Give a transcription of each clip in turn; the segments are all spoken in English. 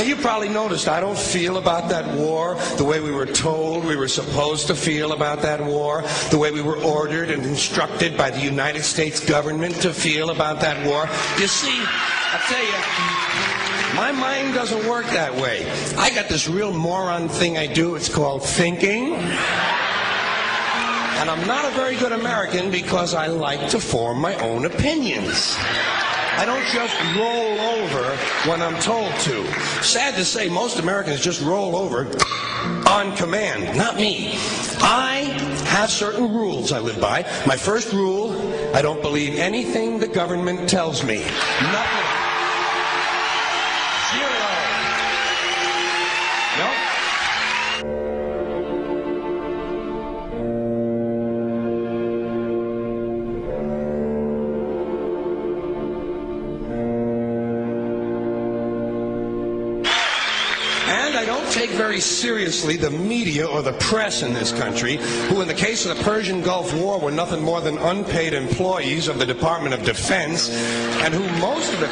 you probably noticed I don't feel about that war the way we were told we were supposed to feel about that war, the way we were ordered and instructed by the United States government to feel about that war. You see, I tell you, my mind doesn't work that way. I got this real moron thing I do. It's called thinking. And I'm not a very good American because I like to form my own opinions. I don't just roll over when I'm told to. Sad to say, most Americans just roll over on command. Not me. I have certain rules I live by. My first rule, I don't believe anything the government tells me. Nothing. Zero. Nope. Take very seriously the media or the press in this country, who in the case of the Persian Gulf War were nothing more than unpaid employees of the Department of Defense, and who most of the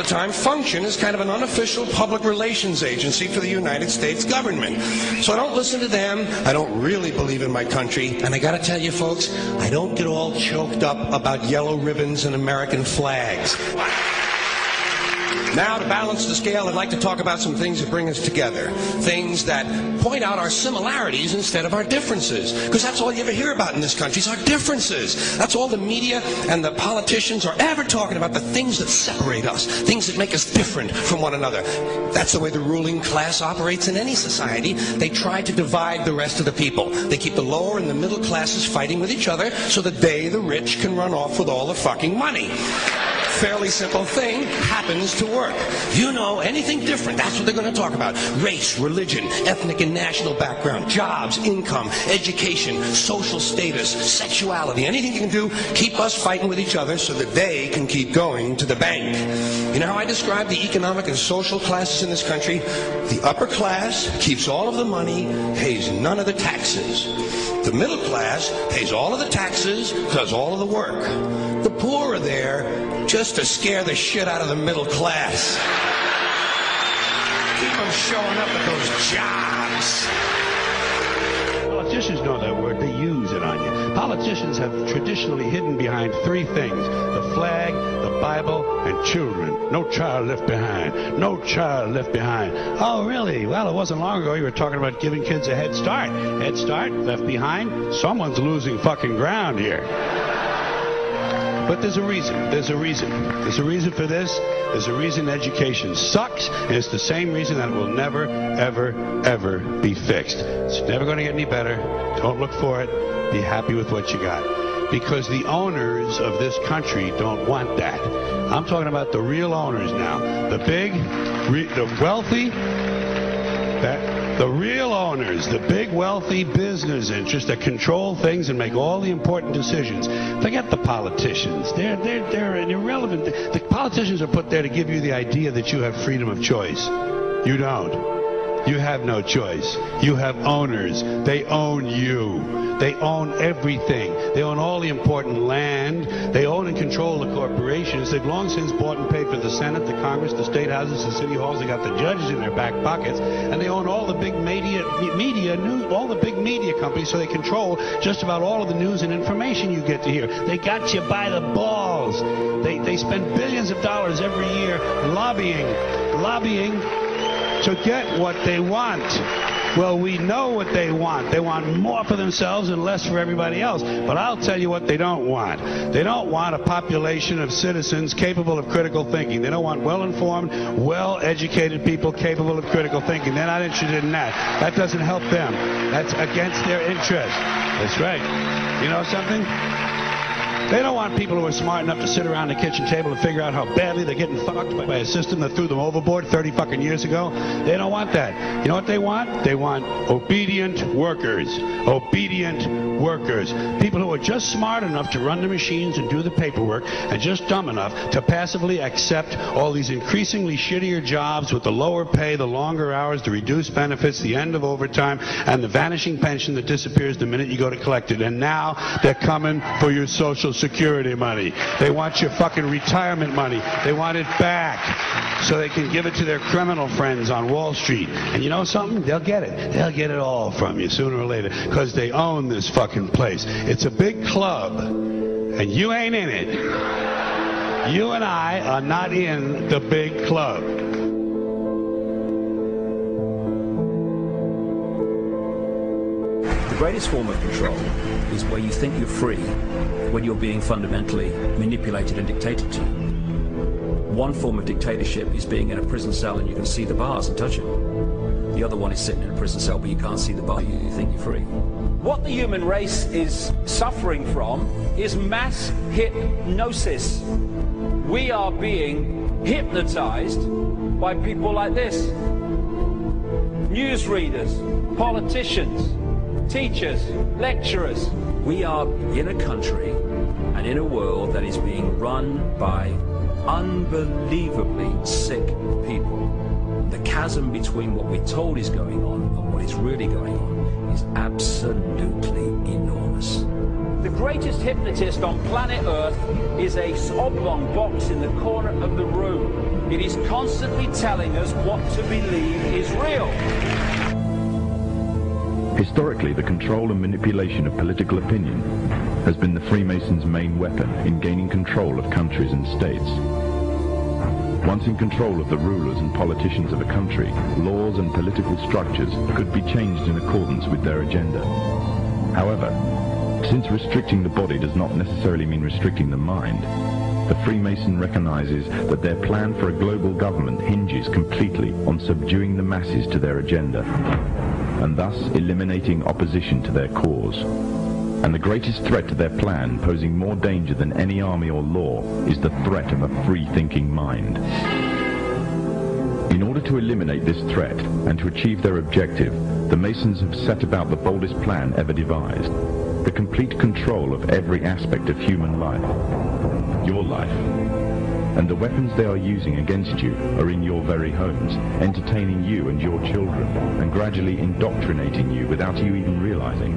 time function as kind of an unofficial public relations agency for the United States government. So I don't listen to them. I don't really believe in my country, and I gotta tell you folks, I don't get all choked up about yellow ribbons and American flags. Now, to balance the scale, I'd like to talk about some things that bring us together. Things that point out our similarities instead of our differences. Because that's all you ever hear about in this country is our differences. That's all the media and the politicians are ever talking about, the things that separate us, things that make us different from one another. That's the way the ruling class operates in any society. They try to divide the rest of the people. They keep the lower and the middle classes fighting with each other so that they, the rich, can run off with all the fucking money. Fairly simple thing happens to work. You know, anything different, that's what they're going to talk about. Race, religion, ethnic and national background, jobs, income, education, social status, sexuality, anything you can do, keep us fighting with each other so that they can keep going to the bank. You know how I describe the economic and social classes in this country? The upper class keeps all of the money, pays none of the taxes. The middle class pays all of the taxes, does all of the work. The poor are there just to scare the shit out of the middle class. Keep them showing up at those jobs. Politicians know that word. They use it on you. Politicians have traditionally hidden behind three things: the flag, the Bible, and children. No child left behind. No child left behind. Oh, really? Well, it wasn't long ago you were talking about giving kids a head start. Head start, left behind. Someone's losing fucking ground here. But there's a reason. There's a reason. There's a reason for this. There's a reason education sucks, and it's the same reason that it will never, ever, ever be fixed. It's never going to get any better. Don't look for it. Be happy with what you got. Because the owners of this country don't want that. I'm talking about the real owners now. The big, the wealthy, the real owners, the big wealthy business interests that control things and make all the important decisions. Forget the politicians. They're irrelevant. The politicians are put there to give you the idea that you have freedom of choice. You don't. You have no choice. You have owners. They own you. They own everything. They own all the important land. They own and control the corporations. They've long since bought and paid for the Senate, the Congress, the state houses, the city halls. They got the judges in their back pockets, and they own all the big all the big media companies. So they control just about all of the news and information you get to hear. They got you by the balls. They spend billions of dollars every year lobbying to get what they want. Well, we know what they want. They want more for themselves and less for everybody else. But I'll tell you what they don't want. They don't want a population of citizens capable of critical thinking. They don't want well-informed, well-educated people capable of critical thinking. They're not interested in that. That doesn't help them. That's against their interest. That's right. You know something? They don't want people who are smart enough to sit around the kitchen table and figure out how badly they're getting fucked by a system that threw them overboard 30 fucking years ago. They don't want that. You know what they want? They want obedient workers. Obedient workers. People who are just smart enough to run the machines and do the paperwork, and just dumb enough to passively accept all these increasingly shittier jobs with the lower pay, the longer hours, the reduced benefits, the end of overtime, and the vanishing pension that disappears the minute you go to collect it. And now they're coming for your Social Social Security money. They want your fucking retirement money. They want it back so they can give it to their criminal friends on Wall Street. And you know something? They'll get it. They'll get it all from you sooner or later because they own this fucking place. It's a big club, and you ain't in it. You and I are not in the big club. The greatest form of control is where you think you're free when you're being fundamentally manipulated and dictated to. One form of dictatorship is being in a prison cell and you can see the bars and touch them. The other one is sitting in a prison cell but you can't see the bar, you think you're free. What the human race is suffering from is mass hypnosis. We are being hypnotized by people like this. Newsreaders, politicians, teachers, lecturers. We are in a country and in a world that is being run by unbelievably sick people. The chasm between what we're told is going on and what is really going on is absolutely enormous. The greatest hypnotist on planet Earth is a oblong box in the corner of the room. It is constantly telling us what to believe is real. Historically, the control and manipulation of political opinion has been the Freemasons' main weapon in gaining control of countries and states. Once in control of the rulers and politicians of a country, laws and political structures could be changed in accordance with their agenda. However, since restricting the body does not necessarily mean restricting the mind, the Freemason recognizes that their plan for a global government hinges completely on subduing the masses to their agenda, and thus eliminating opposition to their cause. And the greatest threat to their plan, posing more danger than any army or law, is the threat of a free-thinking mind. In order to eliminate this threat and to achieve their objective, the Masons have set about the boldest plan ever devised: the complete control of every aspect of human life, your life. And the weapons they are using against you are in your very homes, entertaining you and your children, and gradually indoctrinating you without you even realizing.